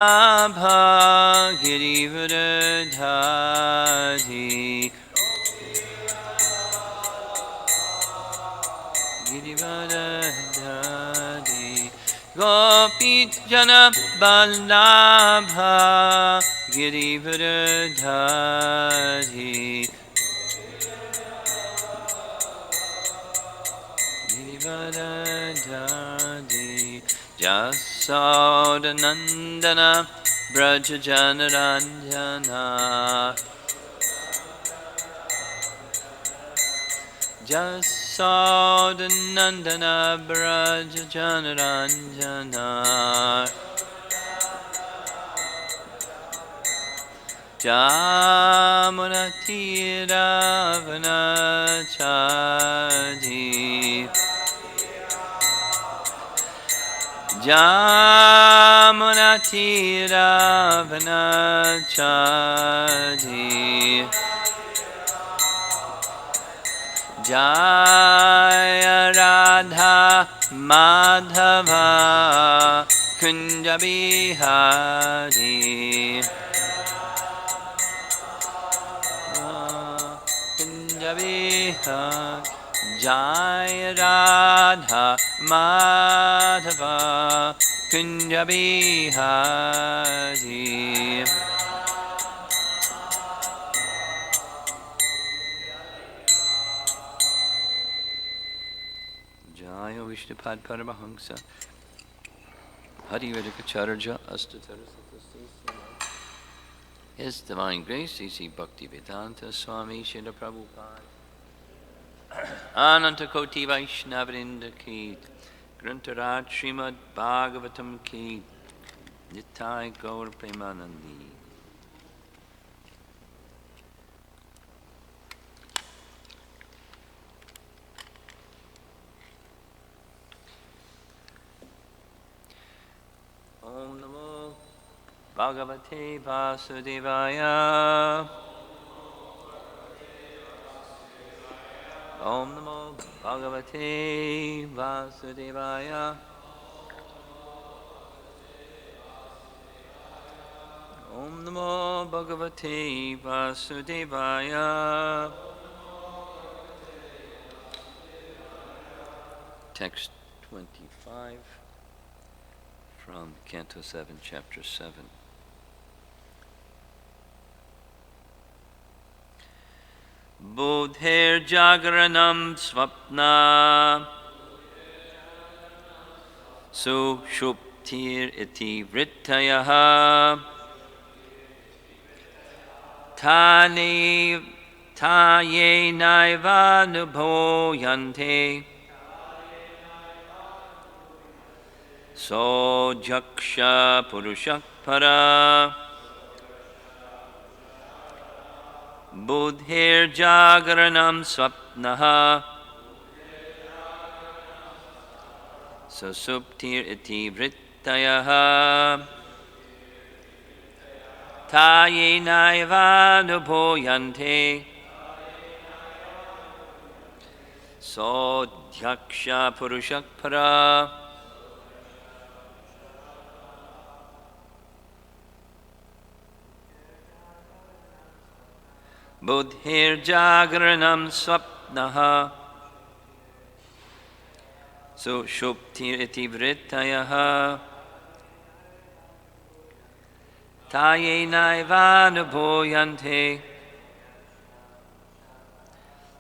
Abha Girivardhari Girivardhari Gopi Jana Vallabha Girivardhari Girivardhari Jasodanandana Brajajanaranjana Jasodanandana Brajajanaranjana Jamunatiravanachadi Jamunatiravanachadi Jaya Radha Madhava Kunja Bihari Kunja Bihari Jaya Radha Madhava Kunja Bihari Jaya Vishnupad Paramahamsa Hari Vedikacharya Astatarasatastasa His Divine Grace, C.C. Bhaktivedanta Swami Srila Prabhupada Ananta Koti Vaishnavarinda Ki Gruntaraj Srimad Bhagavatam Ki Nitai Gaur Premanandi Om Namo Bhagavate Vasudevaya Om Namo Bhagavate Vasudevaya Om Namo Bhagavate Vasudevaya Text 25 from Canto 7, Chapter 7. Bodher Jagaranam Swapna Sushuptir iti vrittayaha Taye naiva nubhoyante So jaksha purusha para Budhir jagaranam swapnaha Susuptir iti vrittayaha Taye naiva nubhoyante So jaksha purusha para Budhir jagranam swapnaha Sushuptir iti vrittayaha Taye naiva nubhoyante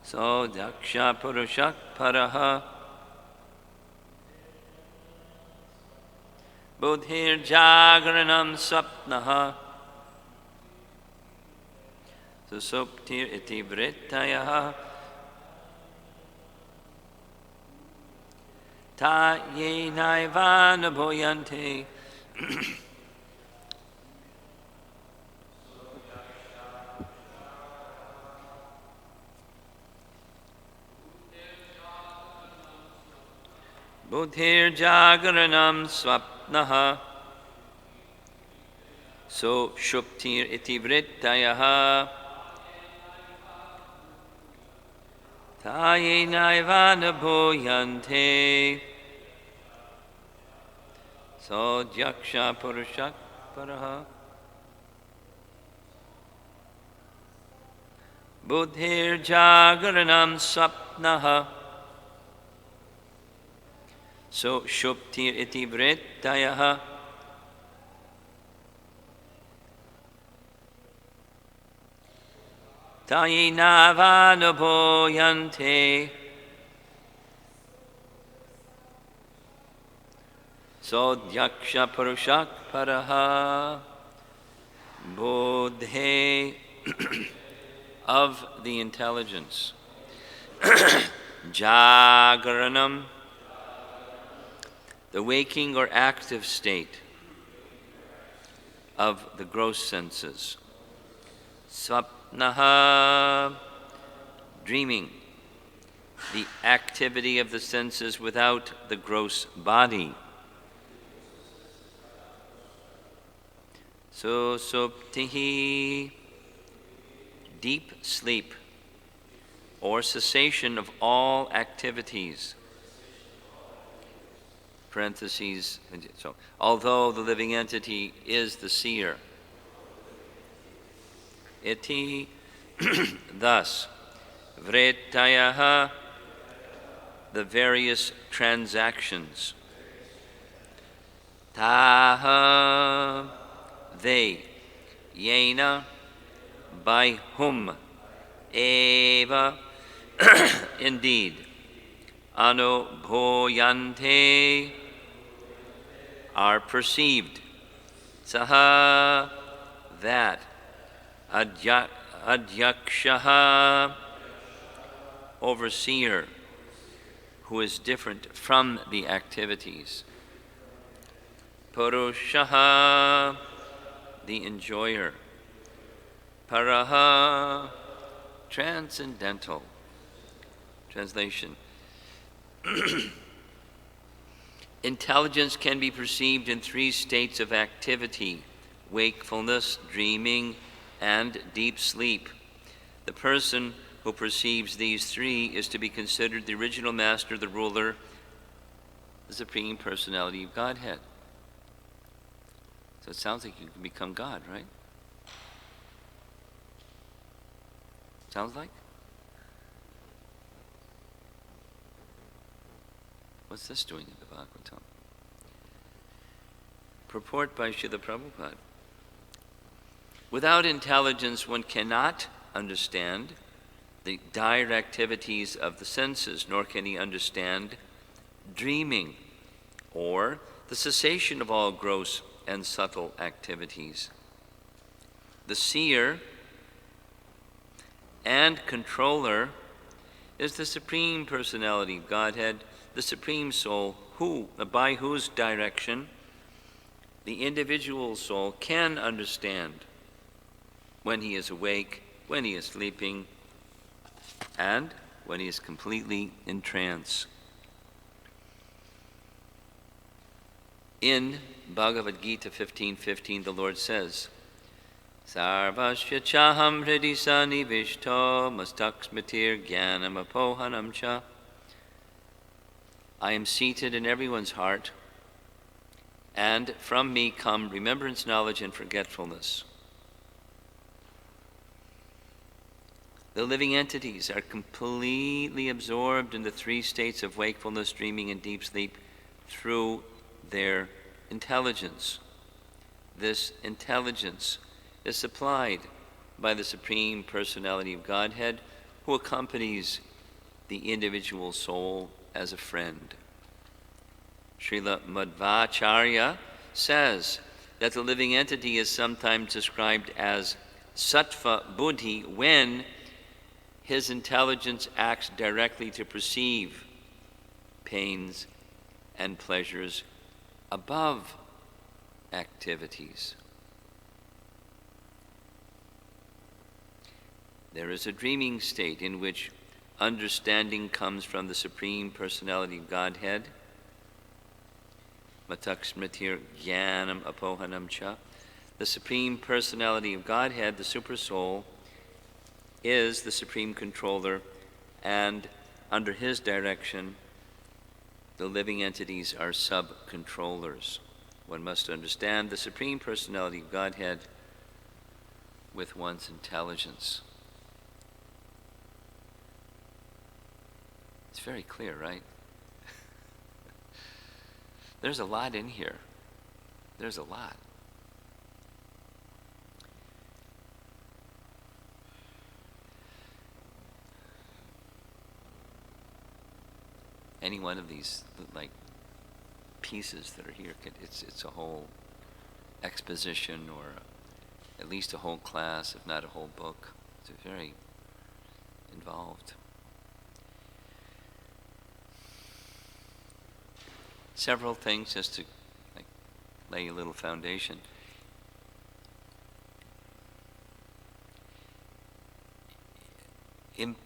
So daksha purushak paraha Budhir jagranam swapnaha Susuptir iti vrittayaha Taye naiva nubhoyante Budhir jagaranam swapnaha Sushuptir iti vrittayaha Taye naiva nubhoyante So jaksha purushak paraha. Buddhir jagaranam swapnaha. So shuptir iti vrittayaha. Tayinavanuboyante. Sodyaksha purushak paraha. Bodhe of the intelligence. Jagaranam, the waking or active state of the gross senses. Swapnaha, dreaming, the activity of the senses without the gross body. Susuptihi, deep sleep or cessation of all activities. Parentheses, so although the living entity is the seer. Iti, thus, vretayaha, the various transactions. Taha, they, yena, by whom, eva, indeed, anubhoyante, are perceived, saha, that, adyakshaha, overseer, who is different from the activities, purushaha, the enjoyer, paraha, transcendental. Translation. Intelligence can be perceived in three states of activity: wakefulness, dreaming, and deep sleep. The person who perceives these three is to be considered the original master, the ruler, the Supreme Personality of Godhead. So it sounds like you can become God, right? Sounds like? What's this doing in the Bhagavatam? Purport by Srila Prabhupada. Without intelligence, one cannot understand the dire activities of the senses, nor can he understand dreaming or the cessation of all gross and subtle activities. The seer and controller is the Supreme Personality of Godhead, the Supreme Soul, by whose direction the individual soul can understand when he is awake, when he is sleeping, and when he is completely in trance. In Bhagavad Gita 15:15, the Lord says, Sarvasya chaham hridi sanivishto mastaksmitir jnanam apohanam cha. I am seated in everyone's heart, and from me come remembrance, knowledge, and forgetfulness. The living entities are completely absorbed in the three states of wakefulness, dreaming, and deep sleep through their intelligence. This intelligence is supplied by the Supreme Personality of Godhead, who accompanies the individual soul as a friend. Srila Madhvacharya says that the living entity is sometimes described as sattva buddhi when his intelligence acts directly to perceive pains and pleasures above activities. There is a dreaming state in which understanding comes from the Supreme Personality of Godhead. Mataksmritir jnanam apohanam cha. The Supreme Personality of Godhead, the Super Soul, is the Supreme Controller, and under his direction, the living entities are sub-controllers. one must understand the Supreme Personality of Godhead with one's intelligence. It's very clear, right? There's a lot in here. There's a lot. Any one of these like pieces that are here, it's a whole exposition, or at least a whole class, if not a whole book. It's very involved. Several things just to like lay a little foundation.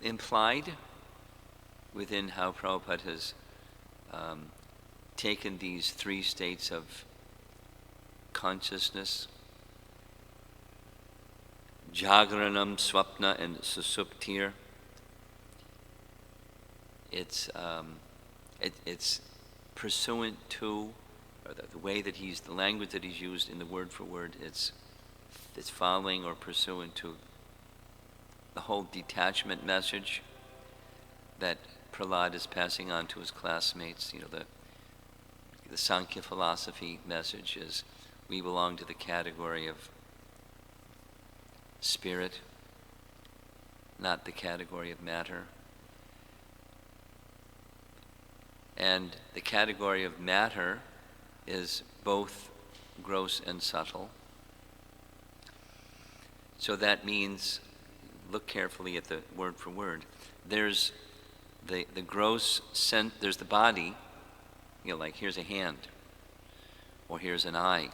Implied within how Prabhupada has taken these three states of consciousness, Jagranam, Swapna, and Susuptir. It's pursuant to, or the way that the language that he's used in the word for word, it's following or pursuant to the whole detachment message that Prahlad is passing on to his classmates. The Sankhya philosophy message is we belong to the category of spirit, not the category of matter. And the category of matter is both gross and subtle. So that means, look carefully at the word for word, there's the gross sense, there's the body, like here's a hand, or here's an eye.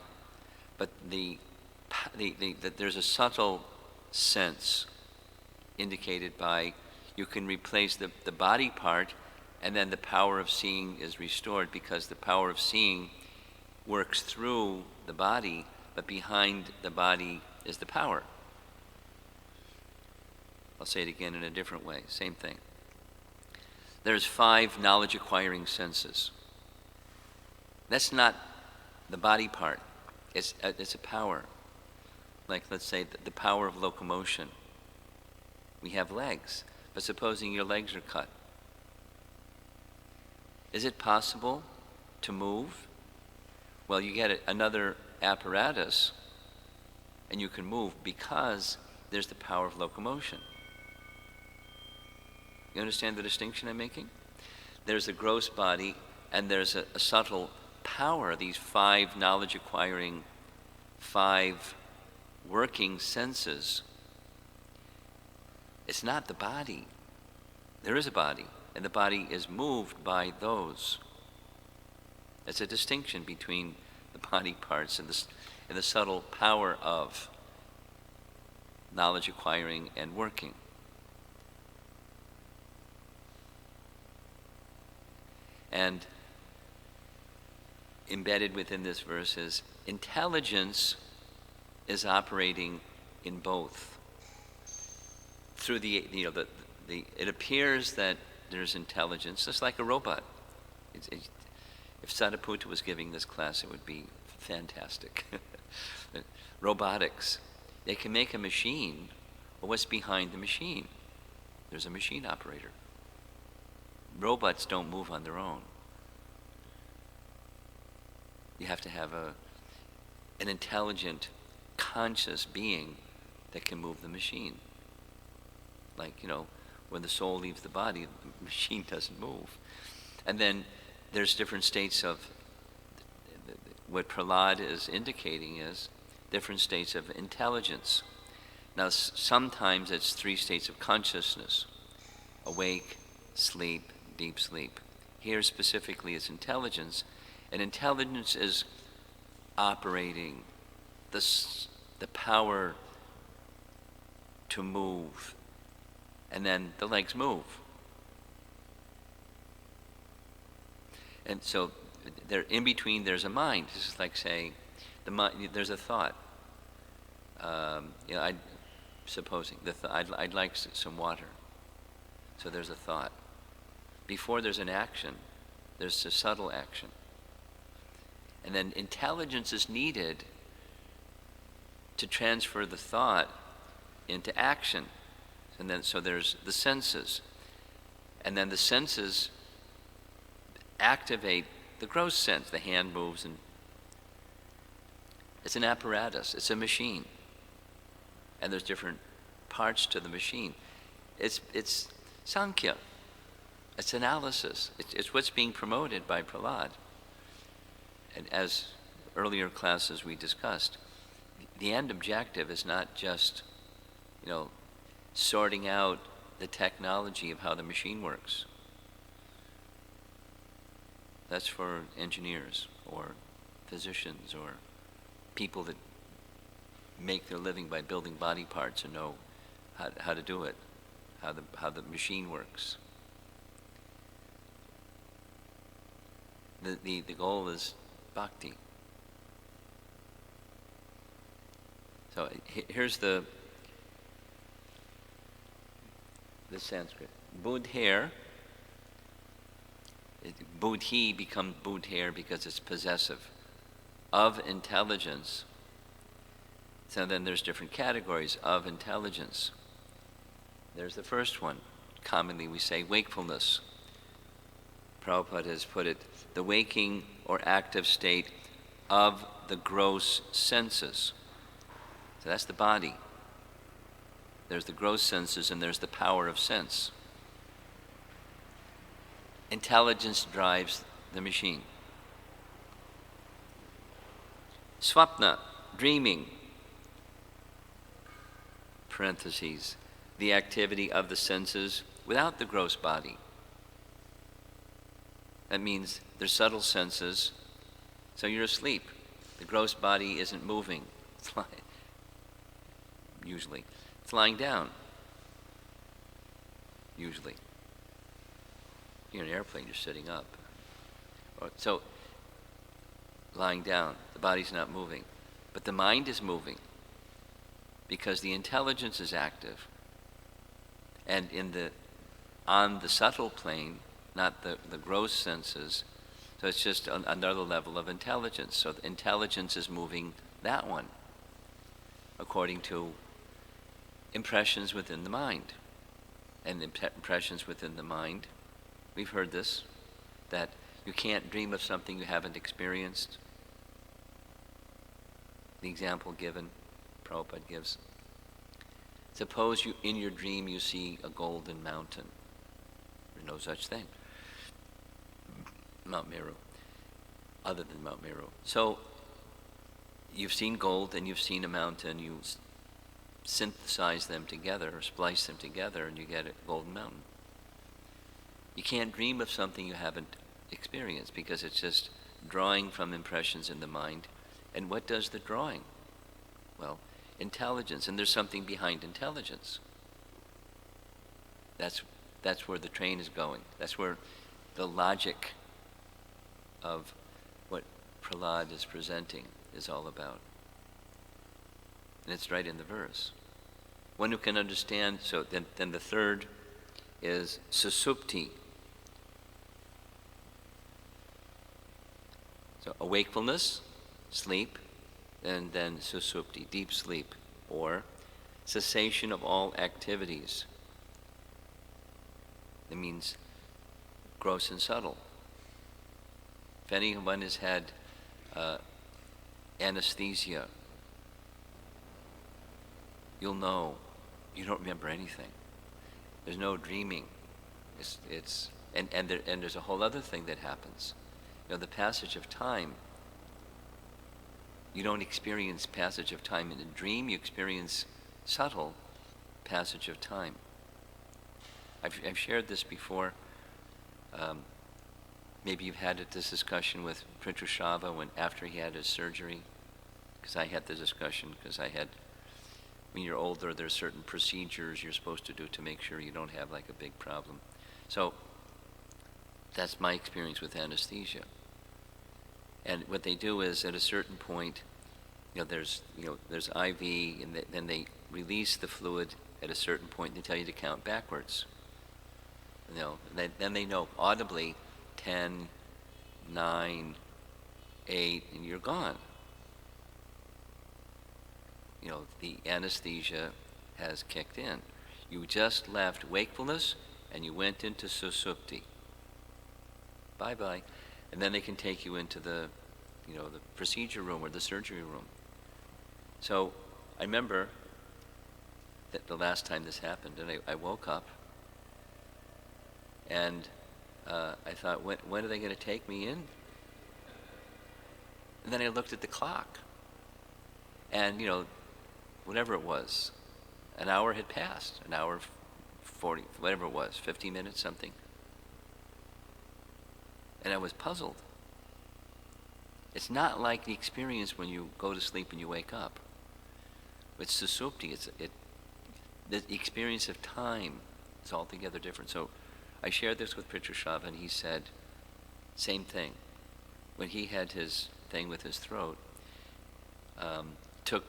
But there's a subtle sense indicated by, you can replace the body part, and then the power of seeing is restored, because the power of seeing works through the body, but behind the body is the power. I'll say it again in a different way, same thing. There's 5 knowledge-acquiring senses. That's not the body part. It's a power. Like, let's say, the power of locomotion. We have legs, but supposing your legs are cut. Is it possible to move? Well, you get another apparatus, and you can move because there's the power of locomotion. You understand the distinction I'm making? There's a gross body, and there's a subtle power, these 5 knowledge-acquiring, 5 working senses. It's not the body. There is a body, and the body is moved by those. It's a distinction between the body parts and the subtle power of knowledge-acquiring and working. And embedded within this verse is intelligence is operating in both. Through it appears that there's intelligence, just like a robot. If Sadaputa was giving this class, it would be fantastic. Robotics, they can make a machine, but what's behind the machine? There's a machine operator. Robots don't move on their own. You have to have an intelligent, conscious being that can move the machine. Like, when the soul leaves the body, the machine doesn't move. And then there's different states of, what Prahlad is indicating is different states of intelligence. Now, sometimes it's 3 states of consciousness: awake, sleep, deep sleep. Here specifically is intelligence, and intelligence is operating the power to move, and then the legs move. And so there, in between, there's a mind. This is like saying, there's a thought. Supposing I'd like some water. So there's a thought. Before there's an action, there's a subtle action. And then intelligence is needed to transfer the thought into action. And then so there's the senses. And then the senses activate the gross sense. The hand moves, and it's an apparatus, it's a machine. And there's different parts to the machine. It's Sankhya. It's analysis. It's what's being promoted by Prahlad. And as earlier classes we discussed, the end objective is not just, sorting out the technology of how the machine works. That's for engineers or physicians or people that make their living by building body parts and know how to do it, how the machine works. The goal is bhakti. So here's the Sanskrit. Buddhair, buddhi becomes buddhair because it's possessive of intelligence. So then there's different categories of intelligence. There's the first one. Commonly we say wakefulness. Prabhupada has put it, the waking or active state of the gross senses. So that's the body. There's the gross senses and there's the power of sense. Intelligence drives the machine. Swapna, dreaming, parentheses, the activity of the senses without the gross body. That means there's subtle senses, so you're asleep. The gross body isn't moving. Usually. It's lying down. Usually. You're in an airplane, you're sitting up. So, lying down, the body's not moving. But the mind is moving because the intelligence is active. And on the subtle plane, not the gross senses, so it's just another level of intelligence. So the intelligence is moving that one according to impressions within the mind. And impressions within the mind, we've heard this, that you can't dream of something you haven't experienced. The example given, Prabhupada gives. Suppose in your dream you see a golden mountain. There's no such thing. Mount Meru, other than Mount Meru. So you've seen gold and you've seen a mountain, you synthesize them together or splice them together and you get a golden mountain. You can't dream of something you haven't experienced because it's just drawing from impressions in the mind. And what does the drawing? Well, intelligence, and there's something behind intelligence. That's where the train is going. That's where the logic of what Prahlad is presenting is all about. And it's right in the verse. One who can understand, so then the third is susupti. So awakefulness, sleep, and then susupti, deep sleep, or cessation of all activities. It means gross and subtle. If anyone has had anesthesia, you'll know you don't remember anything. There's no dreaming. And there's a whole other thing that happens. The passage of time. You don't experience passage of time in a dream. You experience subtle passage of time. I've shared this before. Maybe you've had this discussion with Prince Shava after he had his surgery, because I had the discussion, because when you're older, there's certain procedures you're supposed to do to make sure you don't have like a big problem. So that's my experience with anesthesia. And what they do is at a certain point, there's IV, and then they release the fluid at a certain point. They tell you to count backwards. Then they know audibly 10, 9, ate, and you're gone. The anesthesia has kicked in. You just left wakefulness and you went into susupti. Bye-bye. And then they can take you into the procedure room or the surgery room. So I remember that the last time this happened, and I woke up and I thought, when are they going to take me in? And then I looked at the clock and, whatever it was, an hour had passed, an hour 40, whatever it was, 50 minutes, something. And I was puzzled. It's not like the experience when you go to sleep and you wake up. With susupti, the experience of time is altogether different. So I shared this with Pritrashava, and he said, same thing. When he had his thing with his throat, took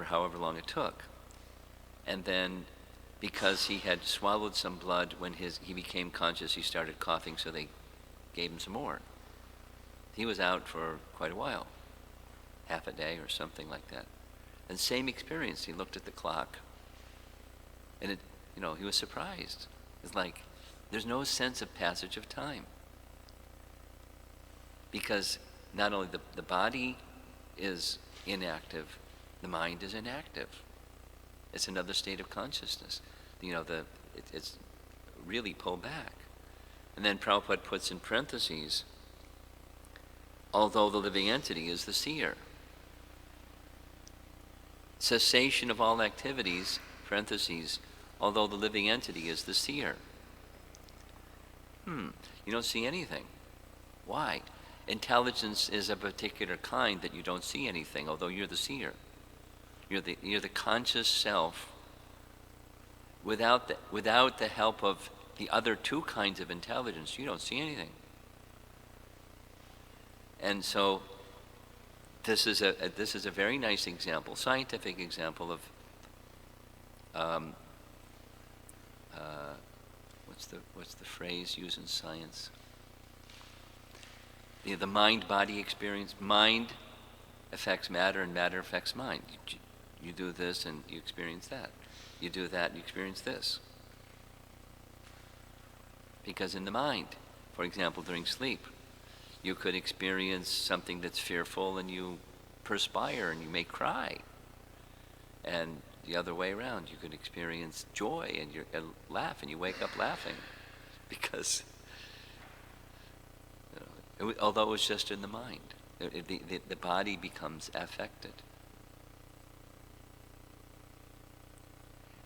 however long it took. And then, because he had swallowed some blood, when he became conscious, he started coughing, so they gave him some more. He was out for quite a while, half a day or something like that. And same experience, he looked at the clock, and he was surprised. It's like, there's no sense of passage of time. Because not only the body is inactive, the mind is inactive. It's another state of consciousness. It's really pulled back. And then Prabhupada puts in parentheses, although the living entity is the seer. Cessation of all activities, parentheses, although the living entity is the seer. You don't see anything. Why? Intelligence is a particular kind that you don't see anything, although you're the seer. You're the conscious self. Without the help of the other two kinds of intelligence, you don't see anything. And so this is a very nice example, scientific example of what's the phrase used in science? The mind-body experience. Mind affects matter, and matter affects mind. You do this, and you experience that. You do that, and you experience this. Because in the mind, for example, during sleep, you could experience something that's fearful, and you perspire, and you may cry. And the other way around, you could experience joy, and you laugh, and you wake up laughing. Because, although it was just in the mind, the body becomes affected.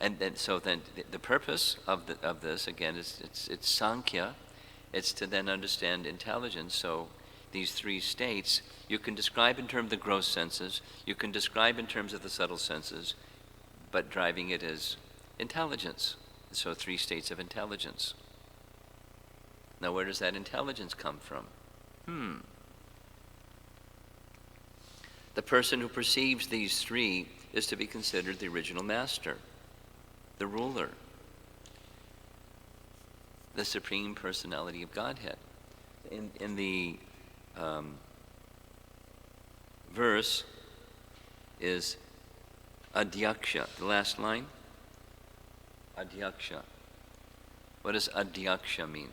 And then, the purpose of this again is it's Sankhya. It's to then understand intelligence. So these three states you can describe in terms of the gross senses. You can describe in terms of the subtle senses, but driving it is intelligence. So three states of intelligence. Now, where does that intelligence come from? The person who perceives these three is to be considered the original master, the ruler, the Supreme Personality of Godhead. In the verse is adhyaksha, the last line. Adhyaksha. What does adhyaksha mean?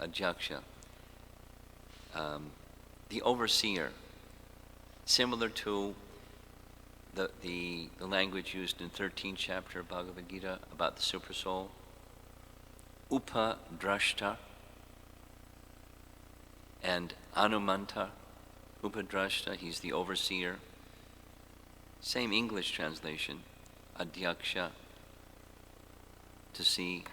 Adhyaksha. The overseer. Similar to the language used in 13th chapter of Bhagavad Gita about the Supersoul. Upadrashta and Anumanta. Upadrashta, he's the overseer. Same English translation. Adhyaksha, to see.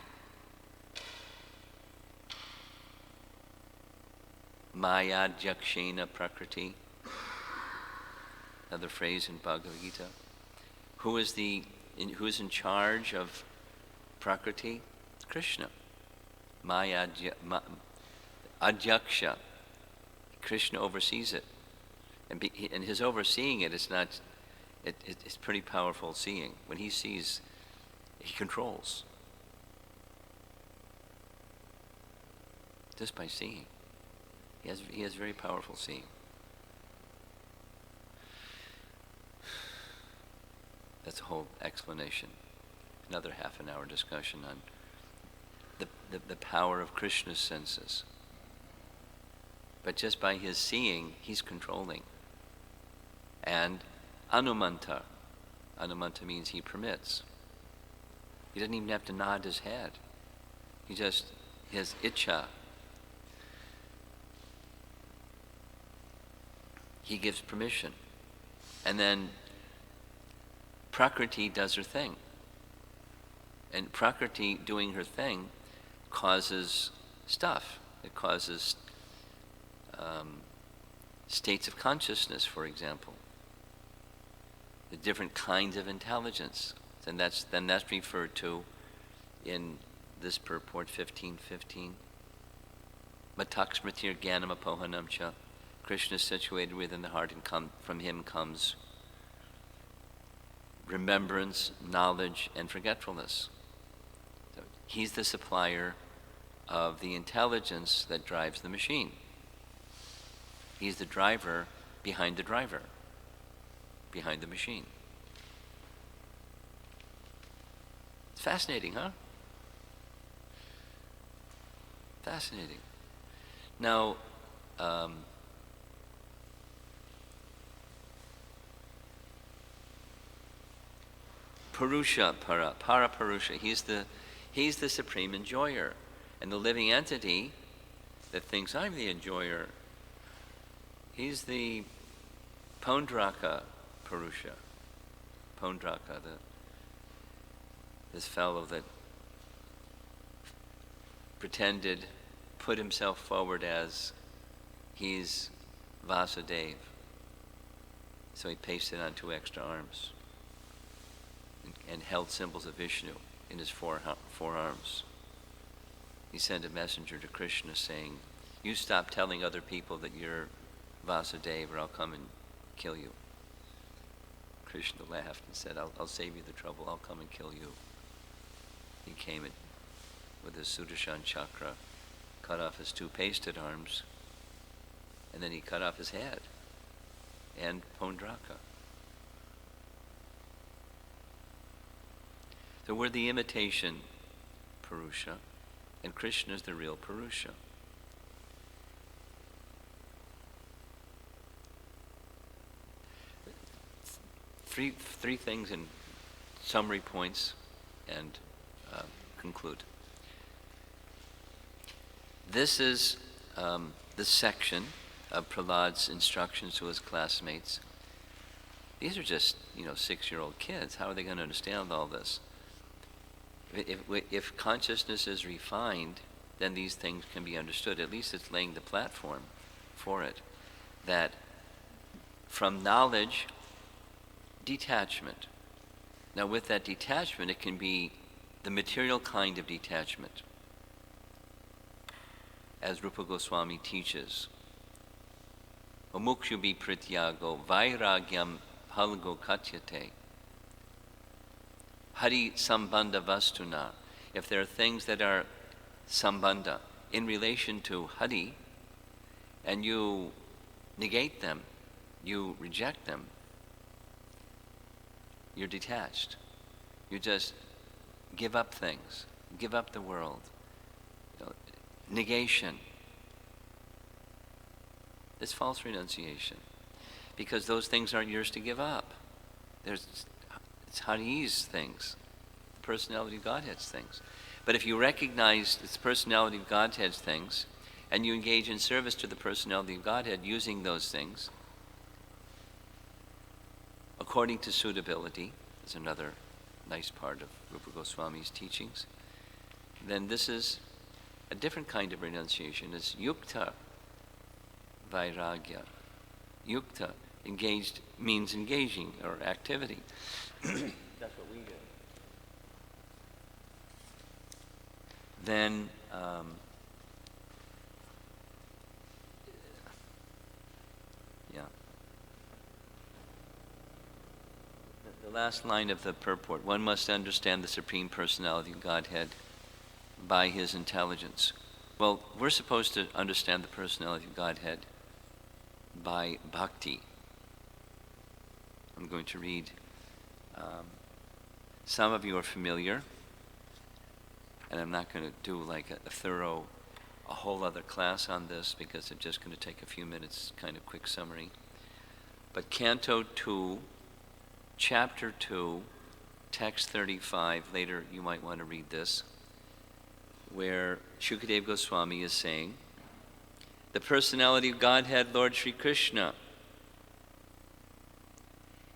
Mayadhyakshena prakriti. Another phrase in Bhagavad Gita. Who is in charge of prakriti? Krishna. Adhyaksha. Krishna oversees it, and his overseeing it is not. It's pretty powerful seeing. When he sees, he controls. Just by seeing, he has very powerful seeing. That's a whole explanation. Another half an hour discussion on the power of Krishna's senses. But just by his seeing, he's controlling. And Anumanta. Anumanta means he permits. He doesn't even have to nod his head. He just, his Icha. He gives permission. And then Prakriti does her thing. And Prakriti doing her thing causes stuff. It causes states of consciousness, for example. The different kinds of intelligence. And that's referred to in this purport 15:15. Matak smritir jnanam apohanam cha. Krishna is situated within the heart, and from him comes remembrance, knowledge, and forgetfulness. So he's the supplier of the intelligence that drives the machine. He's the driver behind the driver, behind the machine. It's fascinating, huh? Fascinating. Now, Purusha, para Purusha, he's the supreme enjoyer. And the living entity that thinks I'm the enjoyer, he's the Pondraka Purusha. Pondraka, this fellow that pretended, put himself forward as he's Vasudeva. So he pasted on 2 extra arms and held symbols of Vishnu in his forearms. He sent a messenger to Krishna saying, you stop telling other people that you're Vasudeva or I'll come and kill you. Krishna laughed and said, I'll save you the trouble, I'll come and kill you. He came with his Sudarshan chakra, cut off his 2 pasted arms, and then he cut off his head and Pondraka. So we're the imitation Purusha, and Krishna is the real Purusha. Three things in summary points and conclude. This is the section of Prahlad's instructions to his classmates. These are just, 6-year-old kids. How are they going to understand all this? If consciousness is refined, then these things can be understood. At least it's laying the platform for it. That from knowledge, detachment. Now with that detachment, it can be the material kind of detachment. As Rupa Goswami teaches, Mukshubhi prityago vairagyam halgo katyate. Hari sambandha vastuna. If there are things that are sambandha in relation to Hari, and you negate them, you reject them, you're detached. You just give up things, give up the world. Negation. It's false renunciation. Because those things aren't yours to give up. It's Hari's things, the personality of Godhead's things. But if you recognize it's the personality of Godhead's things, and you engage in service to the personality of Godhead using those things, according to suitability, is another nice part of Rupa Goswami's teachings, then this is a different kind of renunciation. It's yukta vairagya. Yukta, engaged, means engaging or activity. That's what we do. Then, the last line of the purport, one must understand the Supreme Personality of Godhead by his intelligence. Well, we're supposed to understand the personality of Godhead by bhakti. I'm going to read Some of you are familiar, and I'm not going to do like a whole other class on this because I'm just going to take a few minutes, kind of quick summary. But Canto 2, Chapter 2, Text 35, later you might want to read this, where Shukadeva Goswami is saying, the personality of Godhead, Lord Sri Krishna,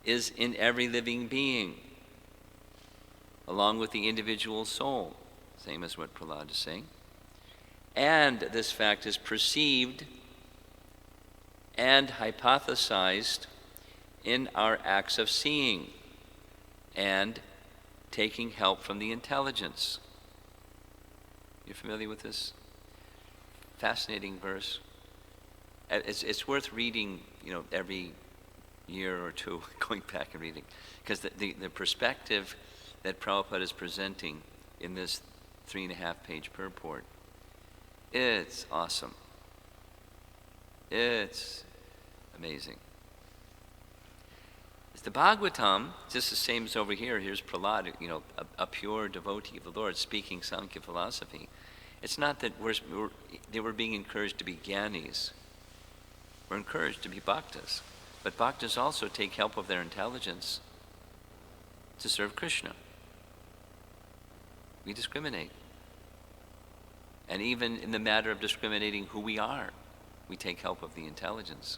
is in every living being, along with the individual soul, same as what Prahlad is saying. And this fact is perceived and hypothesized in our acts of seeing and taking help from the intelligence. You're familiar with this? Fascinating verse. It's worth reading, every year or two, going back and reading, because the perspective that Prabhupada is presenting in this 3.5-page purport, it's awesome. It's amazing. It's the Bhagavatam, just the same as over here. Here's Prahlad, a pure devotee of the Lord speaking Sankhya philosophy. It's not that they were being encouraged to be jnanis. We're encouraged to be bhaktas. But bhaktas also take help of their intelligence to serve Krishna. We discriminate. And even in the matter of discriminating who we are, we take help of the intelligence.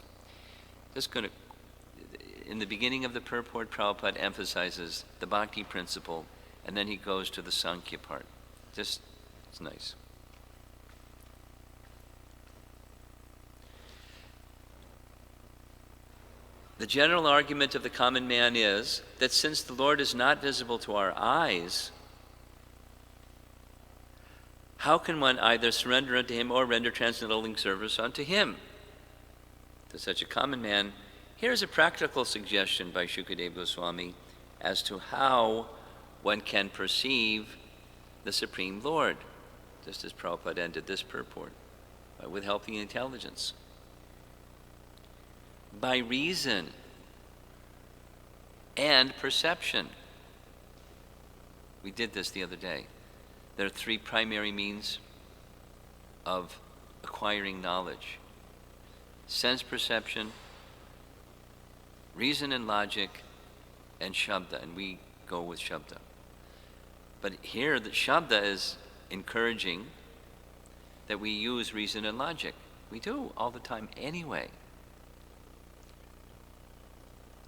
In the beginning of the purport, Prabhupada emphasizes the bhakti principle, and then he goes to the Sankhya part. It's nice. The general argument of the common man is that since the Lord is not visible to our eyes, how can one either surrender unto him or render transcendental service unto him? To such a common man, here's a practical suggestion by Shukadeva Goswami as to how one can perceive the Supreme Lord, just as Prabhupada ended this purport, with helping intelligence. By reason and perception. We did this the other day. There are 3 primary means of acquiring knowledge: sense perception, reason and logic, and Shabda, and we go with Shabda. But here the Shabda is encouraging that we use reason and logic. We do all the time anyway.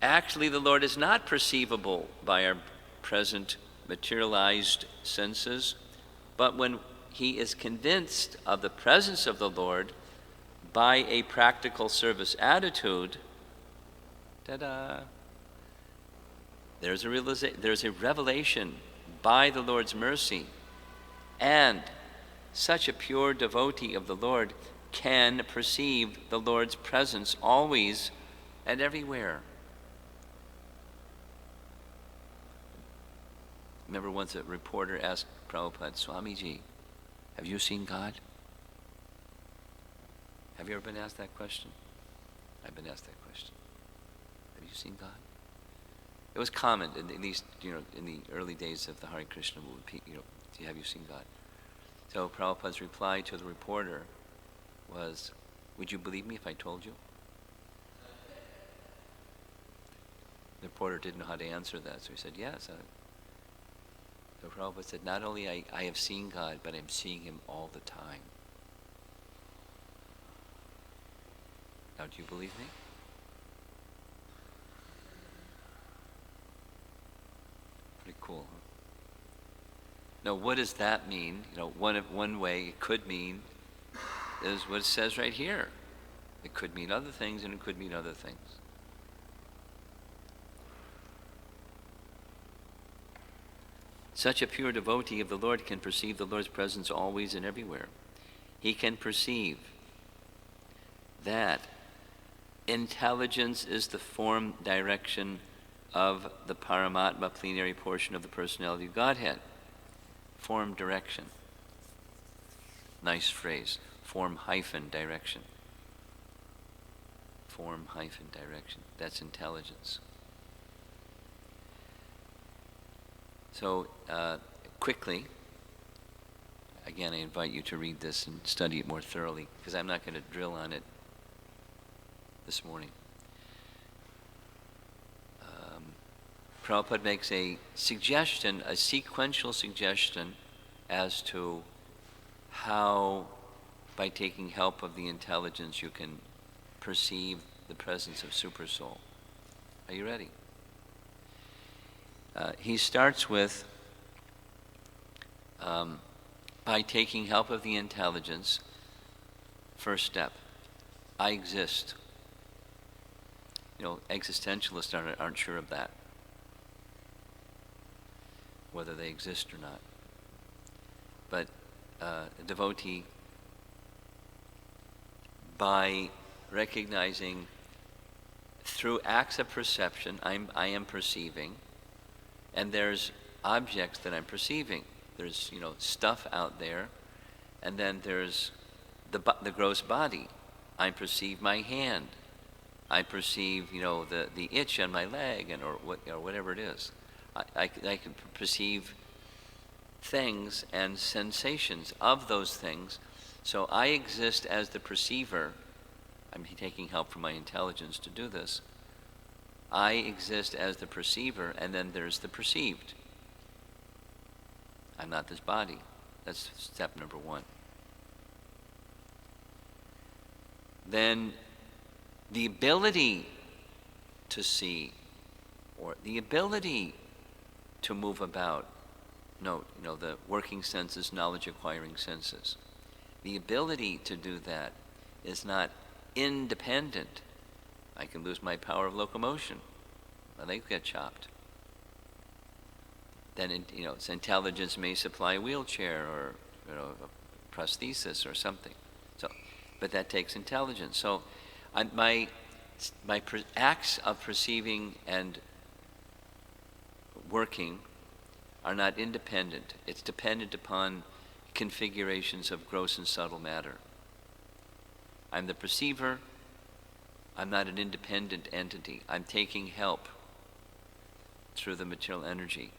Actually, the Lord is not perceivable by our present materialized senses, but when he is convinced of the presence of the Lord by a practical service attitude, ta-da, there's a revelation by the Lord's mercy, and such a pure devotee of the Lord can perceive the Lord's presence always and everywhere. Remember once a reporter asked Prabhupada, Swamiji, have you seen God? Have you ever been asked that question? I've been asked that question. Have you seen God? It was common in these, in the early days of the Hare Krishna movement, have you seen God? So Prabhupada's reply to the reporter was, would you believe me if I told you? The reporter didn't know how to answer that, so he said, yes. So Prabhupada said, not only I have seen God, but I'm seeing him all the time. Now, do you believe me? Pretty cool, huh? Now, what does that mean? One way it could mean is what it says right here. It could mean other things, and it could mean other things. Such a pure devotee of the Lord can perceive the Lord's presence always and everywhere. He can perceive that intelligence is the form direction of the Paramatma plenary portion of the personality of Godhead. Form direction. Nice phrase. Form-direction. Form-direction. That's intelligence. So, quickly, again, I invite you to read this and study it more thoroughly, because I'm not going to drill on it this morning. Prabhupada makes a suggestion, a sequential suggestion, as to how, by taking help of the intelligence, you can perceive the presence of Supersoul. Are you ready? He starts with, by taking help of the intelligence, first step, I exist. Existentialists aren't sure of that, whether they exist or not. But a devotee, by recognizing through acts of perception, I am perceiving, and there's objects that I'm perceiving. There's stuff out there, and then there's the gross body. I perceive my hand. I perceive the itch on my leg, and or whatever it is. I can perceive things and sensations of those things. So I exist as the perceiver. I'm taking help from my intelligence to do this. I exist as the perceiver, and then there's the perceived. I'm not this body. That's step number one. Then the ability to see, or the ability to move about, note, the working senses, knowledge acquiring senses. The ability to do that is not independent. I can lose my power of locomotion. My legs get chopped. Then, its intelligence may supply a wheelchair or, a prosthesis or something. So, but that takes intelligence. So, my acts of perceiving and working are not independent. It's dependent upon configurations of gross and subtle matter. I'm the perceiver. I'm not an independent entity. I'm taking help through the material energy.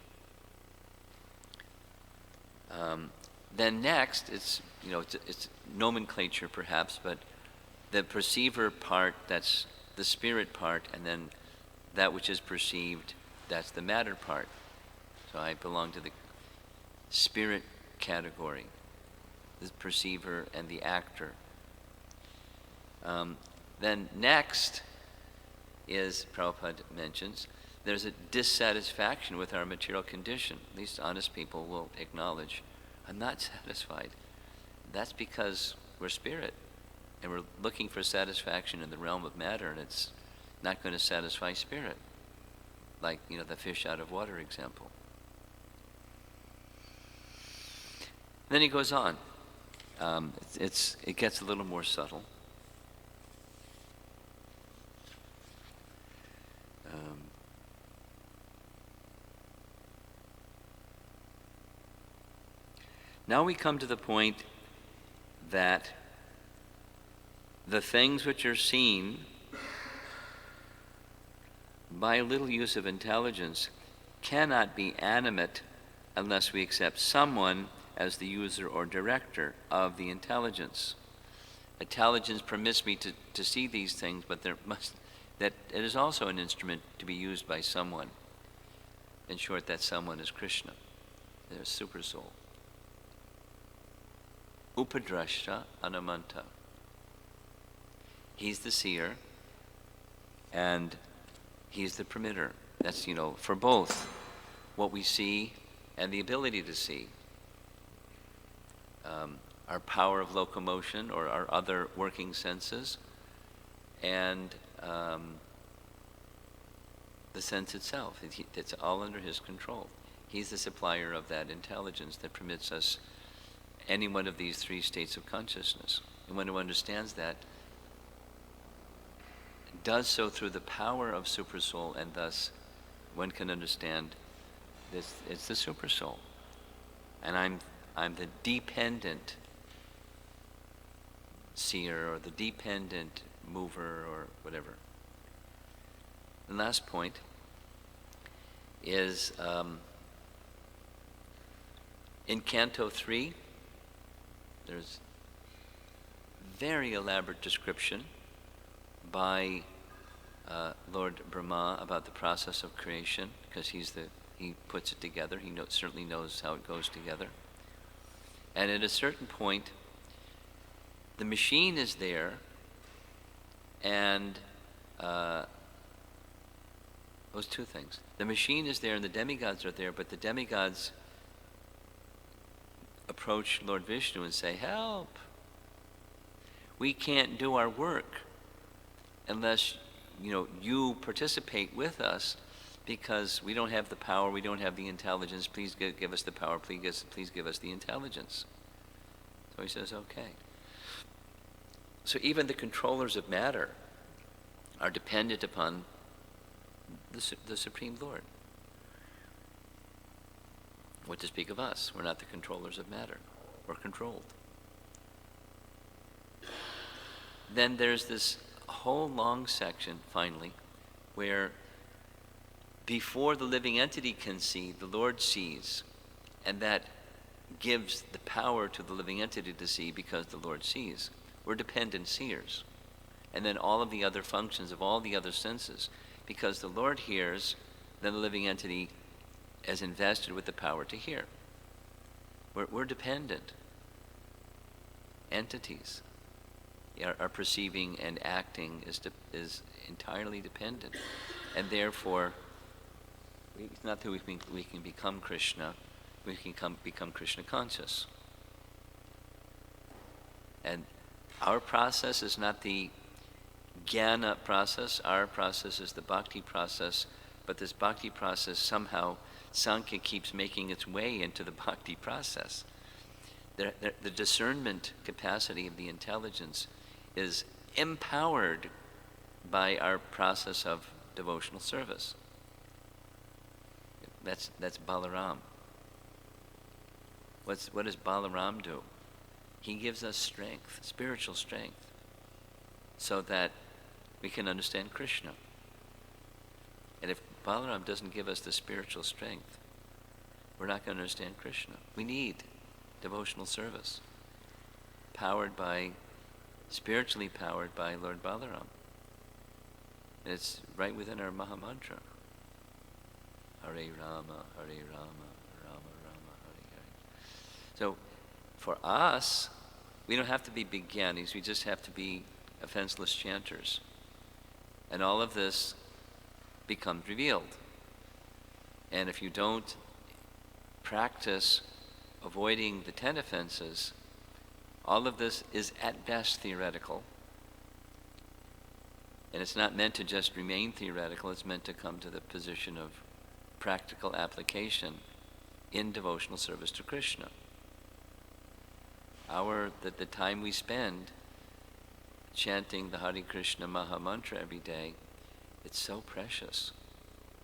Then next, it's nomenclature perhaps, but the perceiver part, that's the spirit part, and then that which is perceived, that's the matter part. So I belong to the spirit category, the perceiver and the actor. Then next is, Prabhupada mentions, there's a dissatisfaction with our material condition. At least honest people will acknowledge, I'm not satisfied. That's because we're spirit, and we're looking for satisfaction in the realm of matter, and it's not going to satisfy spirit. Like, the fish out of water example. Then he goes on. It gets a little more subtle. Now we come to the point that the things which are seen by a little use of intelligence cannot be animate unless we accept someone as the user or director of the intelligence. Intelligence permits me to see these things, but that it is also an instrument to be used by someone. In short, that someone is Krishna, the super soul. Upadrashta Anamanta. He's the seer, and he's the permitter. That's, for both what we see and the ability to see. Our power of locomotion or our other working senses, and the sense itself. It's all under his control. He's the supplier of that intelligence that permits us any one of these three states of consciousness. And one who understands that does so through the power of Supersoul, and thus one can understand this. It's the Supersoul, and I'm the dependent seer or the dependent mover or whatever. The last point is In Canto 3, there's very elaborate description by Lord Brahma about the process of creation, because he puts it together. He certainly knows how it goes together. And at a certain point, the machine is there, and those two things. The machine is there and the demigods are there, but the demigods approach Lord Vishnu and say, help! We can't do our work unless you participate with us, because we don't have the power, we don't have the intelligence. Please give us the power, please give us the intelligence. So he says, okay. So even the controllers of matter are dependent upon the Supreme Lord. What to speak of us? We're not the controllers of matter. We're controlled. Then there's this whole long section, finally, where before the living entity can see, the Lord sees, and that gives the power to the living entity to see because the Lord sees. We're dependent seers. And then all of the other functions of all the other senses, because the Lord hears, then the living entity is invested with the power to hear. We're dependent entities. Our perceiving and acting is entirely dependent, and therefore, it's not that we can become Krishna, we can become Krishna conscious. And our process is not the jnana process. Our process is the bhakti process, but this bhakti process somehow Sankhya keeps making its way into the bhakti process. The discernment capacity of the intelligence is empowered by our process of devotional service. That's Balaram. What does Balaram do? He gives us strength, spiritual strength, so that we can understand Krishna. And if Balaram doesn't give us the spiritual strength, we're not going to understand Krishna. We need devotional service, spiritually powered by Lord Balaram. And it's right within our Maha Mantra. Hare Rama, Hare Rama, Rama Rama, Hare Hare. So for us, we don't have to be big jnanis, we just have to be offenseless chanters. And all of this becomes revealed. And if you don't practice avoiding the 10 offenses, all of this is at best theoretical. And it's not meant to just remain theoretical, it's meant to come to the position of practical application in devotional service to Krishna. The time we spend chanting the Hare Krishna Maha Mantra every day, it's so precious.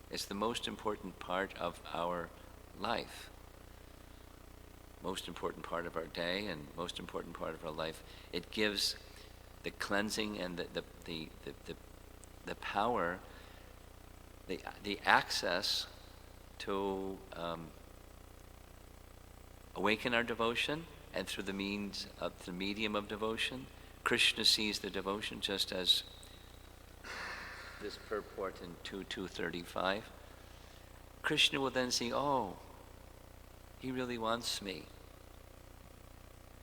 It's the most important part of our life, most important part of our day, and most important part of our life. It gives the cleansing and the power, the access to awaken our devotion, and through the means of the medium of devotion, Krishna sees the devotion, just as this purport in 2.235. Krishna will then see, oh, he really wants me.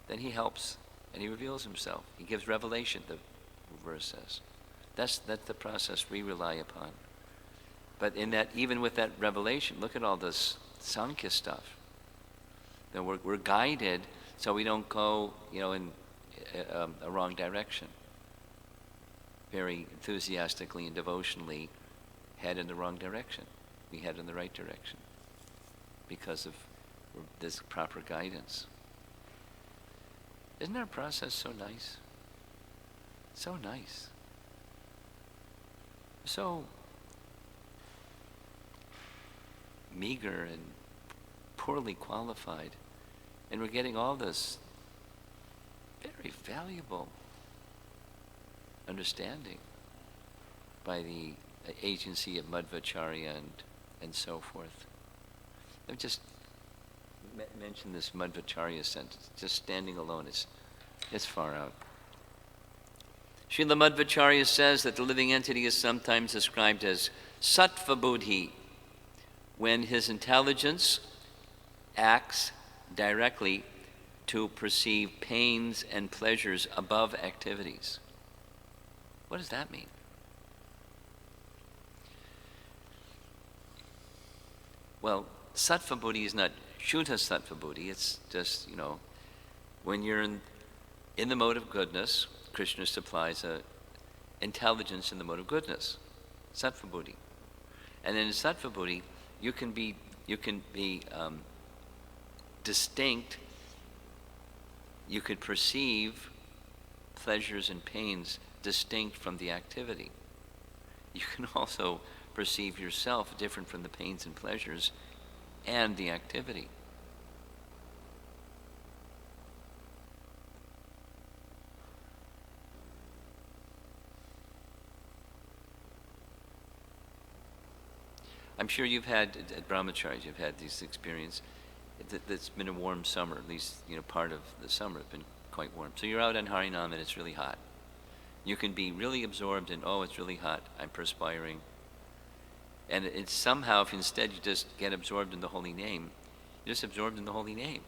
Then he helps and he reveals himself. He gives revelation, the verse says. That's the process we rely upon. But in that, even with that revelation, look at all this Sankhya stuff. That we're guided so we don't go, in a wrong direction. Very enthusiastically and devotionally head in the wrong direction. We head in the right direction because of this proper guidance. Isn't our process so nice? So nice. So meager and poorly qualified. And we're getting all this very valuable understanding by the agency of Madhvacharya and so forth. They're just mention this Madhvacharya sentence. Just standing alone is far out. Srila Madhvacharya says that the living entity is sometimes described as sattva buddhi when his intelligence acts directly to perceive pains and pleasures above activities. What does that mean? Well, sattva buddhi is not Shuddha sattva buddhi. It's just, when you're in the mode of goodness, Krishna supplies a intelligence in the mode of goodness, sattva buddhi. And in sattva buddhi, you can be distinct. You could perceive pleasures and pains distinct from the activity. You can also perceive yourself different from the pains and pleasures and the activity. I'm sure you've had, at brahmacharis, you've had this experience that's been a warm summer, at least, part of the summer has been quite warm. So you're out on Harinam and it's really hot. You can be really absorbed in, oh, it's really hot, I'm perspiring. And it's somehow, if instead you just get absorbed in the holy name, you're just absorbed in the holy name,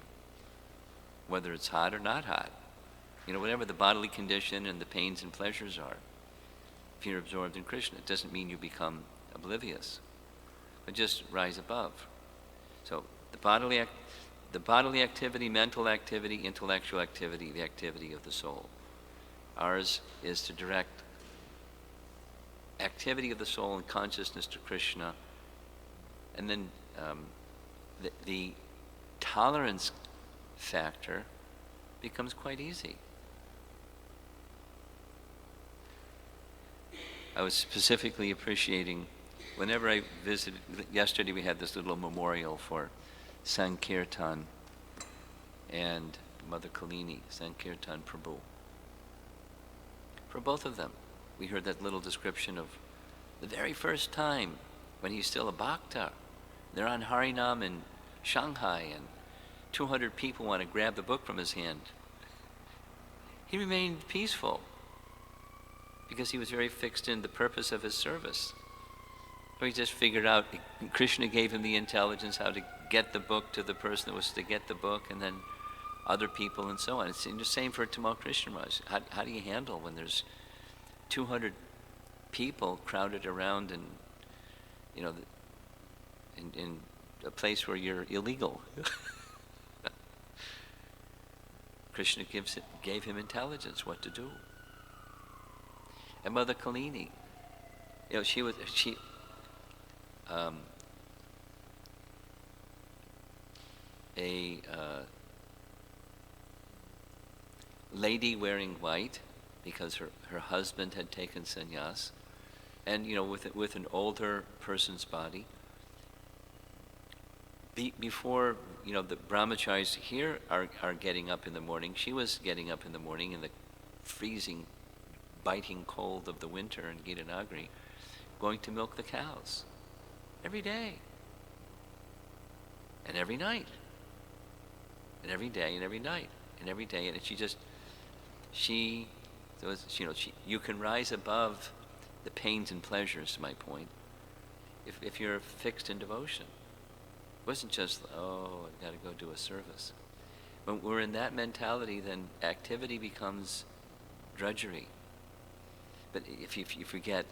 whether it's hot or not hot. Whatever the bodily condition and the pains and pleasures are. If you're absorbed in Krishna, it doesn't mean you become oblivious, but just rise above. So the bodily activity, mental activity, intellectual activity, the activity of the soul. Ours is to direct activity of the soul and consciousness to Krishna, and then the tolerance factor becomes quite easy. I was specifically appreciating, whenever I visited, yesterday we had this little memorial for Sankirtan and Mother Kalini, Sankirtan Prabhu. For both of them, we heard that little description of the very first time when he's still a bhakta. They're on Harinam in Shanghai and 200 people want to grab the book from his hand. He remained peaceful because he was very fixed in the purpose of his service. So he just figured out, Krishna gave him the intelligence how to get the book to the person that was to get the book, and then other people and so on. It's the same for Tamal Krishna Maharaj. How do you handle when there's 200 people crowded around and, in a place where you're illegal? Krishna gave him intelligence what to do. And Mother Kalini, a lady wearing white because her husband had taken sannyas, and with an older person's body. Before the brahmacharis here are getting up in the morning, she was getting up in the morning in the freezing, biting cold of the winter in Gitanagari, going to milk the cows every day and every night and every day and every night and every day. And you can rise above the pains and pleasures, to my point, if you're fixed in devotion. It wasn't just, I've got to go do a service. When we're in that mentality, then activity becomes drudgery. But if you get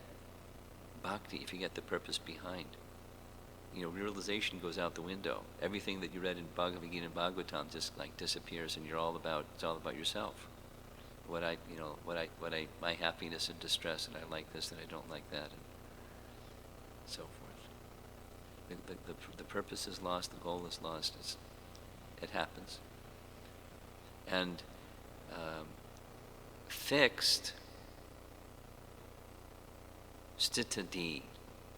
bhakti, if you get the purpose behind, realization goes out the window. Everything that you read in Bhagavad Gita and Bhagavatam just like disappears, and it's all about yourself. My happiness and distress, and I like this and I don't like that, and so forth. The purpose is lost, the goal is lost. It happens. And fixed, stitadi,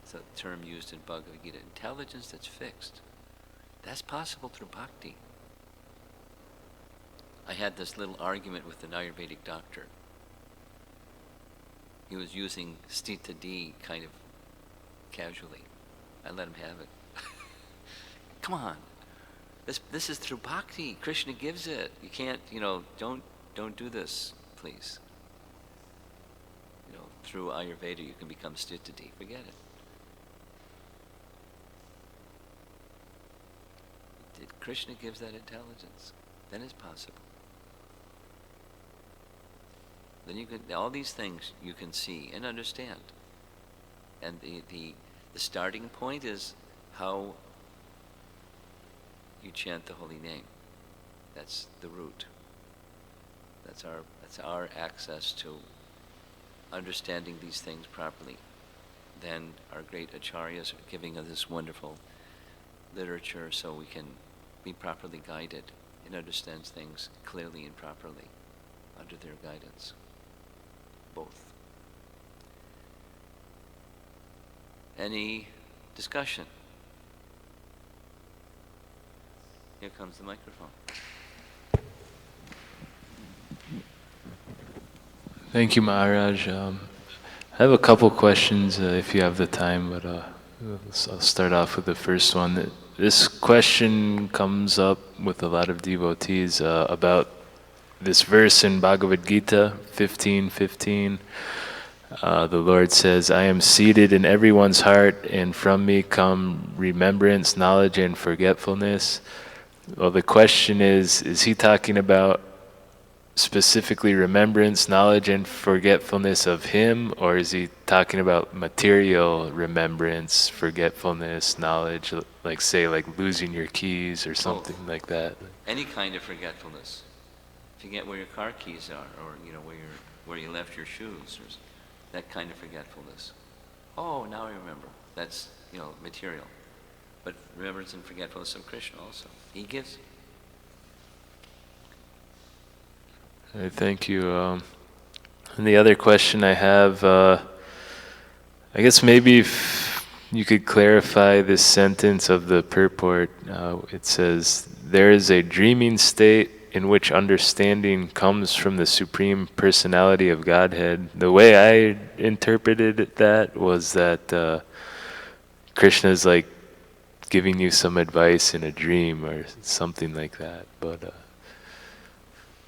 it's a term used in Bhagavad Gita, intelligence that's fixed. That's possible through bhakti. I had this little argument with an Ayurvedic doctor. He was using stitadi kind of casually. I let him have it. Come on. This is through bhakti. Krishna gives it. You can't, don't do this, please. Through Ayurveda you can become sthitati. Forget it. Krishna gives that intelligence. Then it's possible. Then you can, all these things you can see and understand. And the starting point is how you chant the holy name. That's the root. That's our access to understanding these things properly. Then our great acharyas are giving us this wonderful literature so we can be properly guided and understand things clearly and properly under their guidance. Both. Any discussion? Here comes the microphone. Thank you, Maharaj. I have a couple questions if you have the time, but I'll start off with the first one. This question comes up with a lot of devotees about this verse in Bhagavad Gita 15:15. The Lord says, "I am seated in everyone's heart, and from me come remembrance, knowledge, and forgetfulness." Well, the question is he talking about specifically remembrance, knowledge, and forgetfulness of him, or is he talking about material remembrance, forgetfulness, knowledge, like say like losing your keys or something like that? Any kind of forgetfulness. Forget where your car keys are, or where you left your shoes, or that kind of forgetfulness. Oh, now I remember. That's material. But remembrance and forgetfulness of Krishna also. He gives. Thank you. And the other question I have, I guess maybe if you could clarify this sentence of the purport. It says, "There is a dreaming state in which understanding comes from the Supreme Personality of Godhead." The way I interpreted that was that Krishna is like giving you some advice in a dream or something like that. But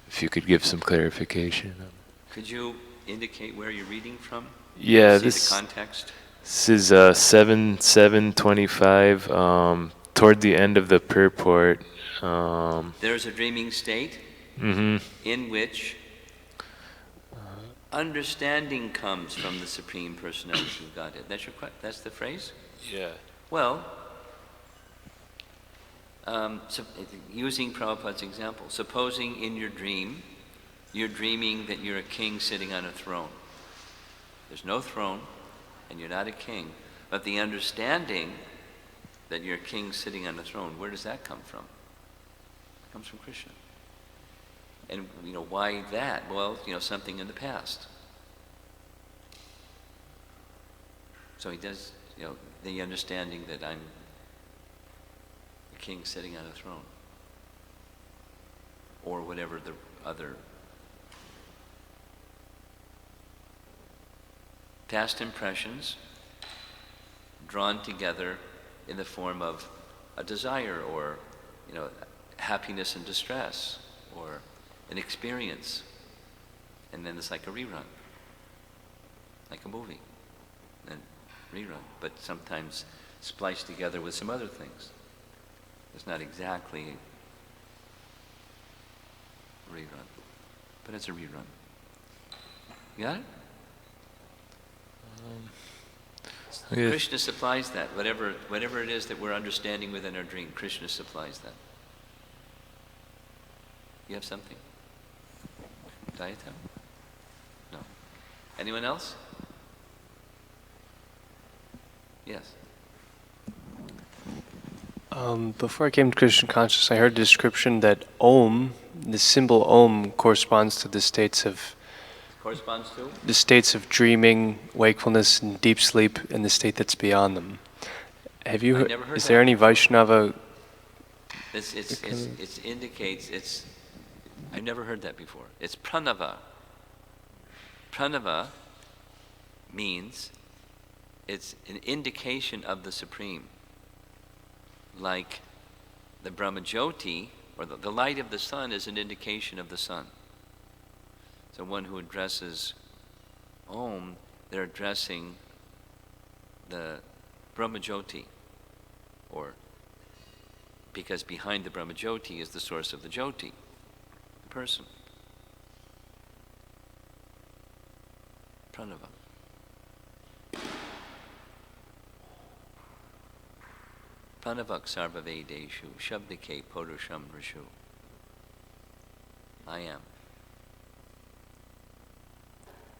if you could give some clarification. Could you indicate where you're reading from? Yeah, the context. This is 7:25. Toward the end of the purport. There's a dreaming state in which understanding comes from the Supreme Personality of Godhead. That's the phrase? Yeah. Well, using Prabhupada's example, supposing in your dream, you're dreaming that you're a king sitting on a throne. There's no throne, and you're not a king, but the understanding that you're a king sitting on a throne, where does that come from? It comes from Krishna. And why that? Well, something in the past. So he does, the understanding that I'm a king sitting on a throne, or whatever the other past impressions drawn together in the form of a desire, or happiness and distress, or an experience, and then it's like a rerun, like a movie, and rerun, but sometimes spliced together with some other things. It's not exactly a rerun, but it's a rerun. You got it? Okay. Krishna supplies that. Whatever it is that we're understanding within our dream, Krishna supplies that. You have something? Dayata? No. Anyone else? Yes. Before I came to Krishna consciousness, I heard a description that Om, the symbol Om, corresponds to the states of dreaming, wakefulness, and deep sleep, and the state that's beyond them. Have you? Never heard is that there any before. Vaishnava? It indicates. I've never heard that before. It's pranava. Pranava means it's an indication of the Supreme, like the Brahmajyoti, or the light of the sun, is an indication of the sun. So one who addresses Om, they're addressing the Brahmajyoti, or because behind the Brahmajyoti is the source of the Jyoti, the person. Pranava. Pranavak sarva vedeshu shabdike purusham rishu. I am.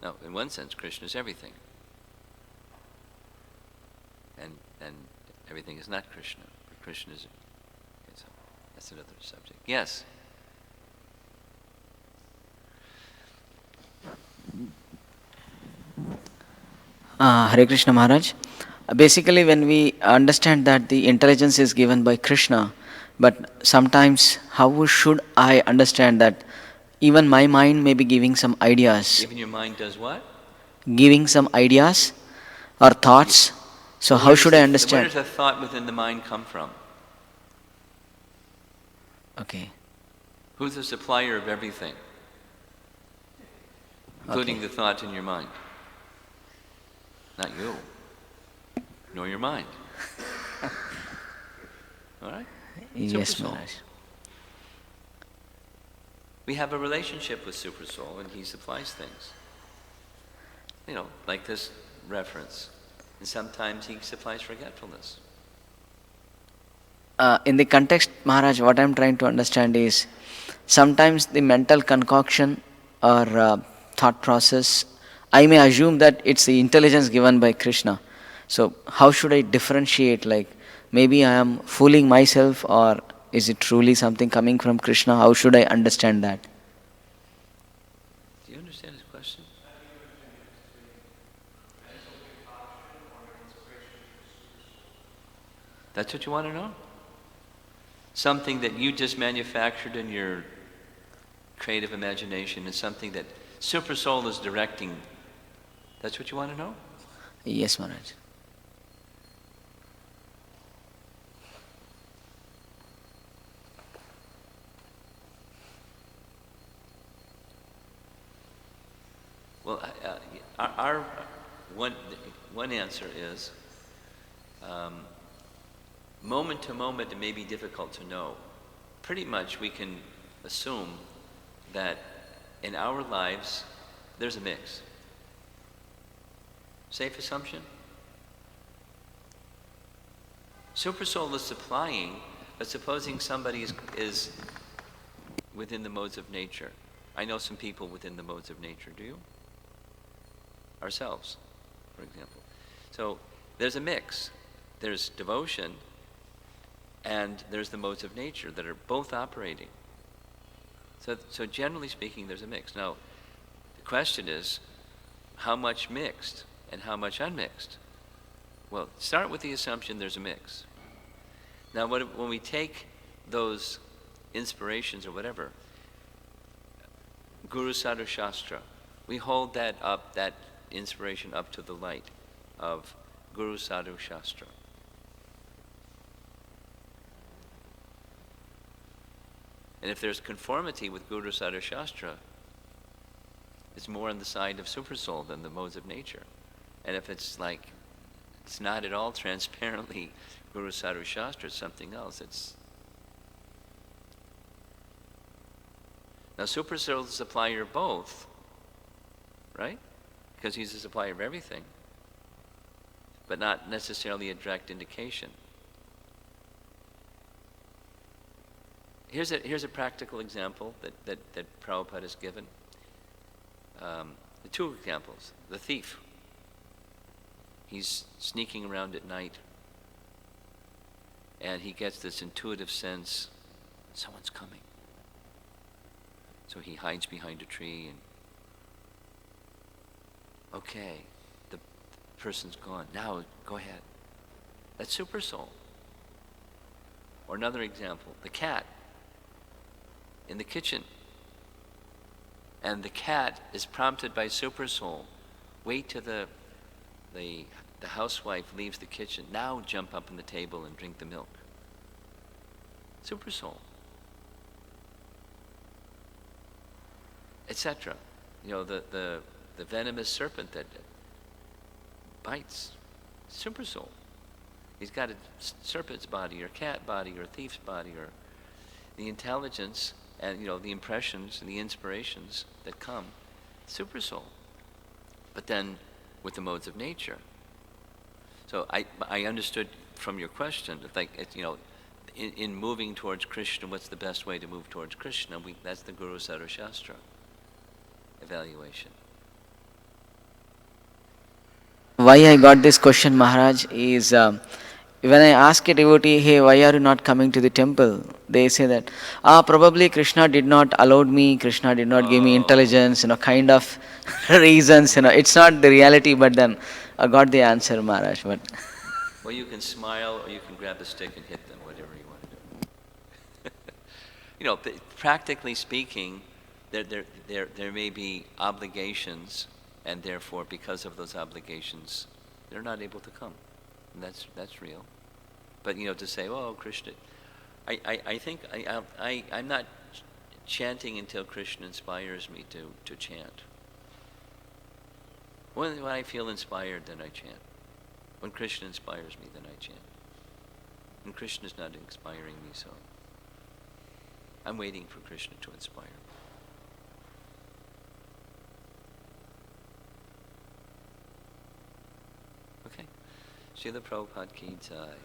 Now, in one sense, Krishna is everything. And everything is not Krishna. But Krishna is... Okay, so that's another subject. Yes? Hare Krishna Maharaj. Basically, when we understand that the intelligence is given by Krishna, but sometimes how should I understand that even my mind may be giving some ideas? Even your mind does what? Giving some ideas or thoughts. So how should I Where understand? does a thought within the mind come from? Okay. Who's the supplier of everything? Including the thought in your mind. Not you, nor your mind. All right? Yes, Super Soul. Maharaj. We have a relationship with Super Soul, and he supplies things. You know, like this reference. And sometimes he supplies forgetfulness. In the context, Maharaj, what I'm trying to understand is sometimes the mental concoction or thought process, I may assume that it's the intelligence given by Krishna. So how should I differentiate? Like maybe I am fooling myself, or is it truly something coming from Krishna? How should I understand that? Do you understand his question? That's what you want to know? Something that you just manufactured in your creative imagination is something that Super Soul is directing. That's what you want to know? Yes, Maharaj. Well, our one answer is, moment to moment it may be difficult to know. Pretty much we can assume that in our lives there's a mix. Safe assumption? Super Soul is supplying, but supposing somebody is within the modes of nature. I know some people within the modes of nature, do you? Ourselves, for example. So there's a mix. There's devotion and there's the modes of nature that are both operating. So generally speaking, there's a mix. Now, the question is, how much mixed and how much unmixed? Well, start with the assumption there's a mix. Now, when we take those inspirations or whatever, Guru Sadhu Shastra, we hold that up, that inspiration up to the light of Guru Sadhu Shastra. And if there's conformity with Guru Sadhu Shastra, it's more on the side of Super Soul than the modes of nature. And if it's like, it's not at all transparently Guru Sadhu Shastra, it's something else. Now Super Soul is the supplier of both, right? Because he's the supplier of everything, but not necessarily a direct indication. Here's a practical example that Prabhupada has given. The two examples. The thief. He's sneaking around at night, and he gets this intuitive sense, someone's coming. So he hides behind a tree and, okay, the person's gone. Now, go ahead. That's Super Soul. Or another example, the cat in the kitchen. And the cat is prompted by Super Soul. Wait till the housewife leaves the kitchen. Now jump up on the table and drink the milk. super soul, etc. The venomous serpent that bites, super soul. He's got a serpent's body, or cat body, or thief's body, or the intelligence and the impressions and the inspirations that come, super soul. But then with the modes of nature. So I understood from your question, in moving towards Krishna, what's the best way to move towards Krishna? That's the Guru Sarva Shastra evaluation. Why I got this question, Maharaj, is when I ask a devotee, hey, why are you not coming to the temple? They say that, probably Krishna did not allow me, Krishna did not give me intelligence, kind of reasons, It's not the reality, but then I got the answer, Maharaj. But Well, you can smile or you can grab a stick and hit them, whatever you want to do. Practically speaking, there may be obligations, and therefore, because of those obligations, they're not able to come. And that's real. But to say, oh, Krishna, I think I'm not chanting until Krishna inspires me to chant. When I feel inspired, then I chant. When Krishna inspires me, then I chant. And Krishna's not inspiring me, so I'm waiting for Krishna to inspire me. Okay. Srila Prabhupada ki jai.